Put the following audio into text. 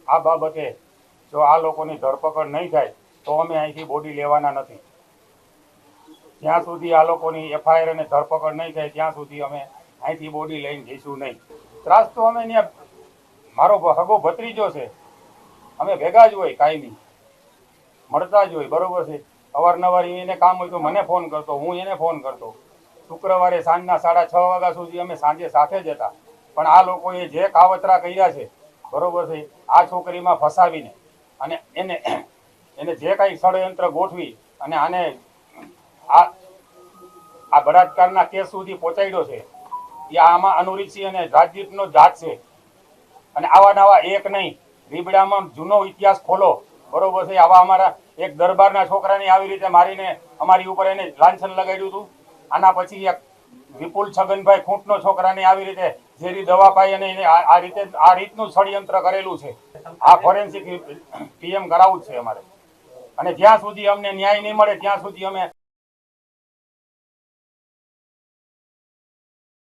આ બાબતે જો આ લોકોની ધરપકડ નહીં થાય તો અમે અહીંથી બોડી લેવાના નથી. જ્યાં સુધી આ લોકોની એફઆઈઆર અને ધરપકડ નહીં થાય ત્યાં સુધી અમે અહીંથી બોડી લઈને જઈશું નહીં. ત્રાસ તો અમે ત્યાં, મારો હગો ભત્રીજો છે, અમે ભેગા જ હોય, કાયમી મળતા જ હોય, બરોબર છે. અવારનવાર એને કામ હોય તો મને ફોન કરતો, હું એને ફોન કરતો. શુક્રવારે સાંજના 6:30 વાગ્યા સુધી અમે સાંજે સાથે જ હતા. પણ આ લોકોએ જે કાવતરા કર્યા છે, બરોબર છે, આ છોકરીમાં ફસાવીને અને એને જે કાંઈ ષડયંત્ર ગોઠવી અને આને આ બળાત્કારના કેસ સુધી પહોંચાડ્યો છે, એ આમાં અનુરીતસિંહ અને રાજદીપનો જાત છે. અને આવા નવા એક નહીં, રીબડામાં જૂનો ઇતિહાસ ખોલો, બરોબર છે. આવા અમારા એક દરબારના છોકરાને આવી રીતે મારીને અમારી ઉપર એને લાંછન લગાડ્યું હતું. આના પછી એક વિપુલ છગનભાઈ ખૂંટનો છોકરાને આવી રીતે ઝેરી દવા પાઈ અને એને આ રીતનું ષડયંત્ર કરેલું છે. આ ફોરેન્સિક પીએમ કરાવવું જ છે અમારે. અને જ્યાં સુધી અમને ન્યાય નહીં મળે ત્યાં સુધી અમે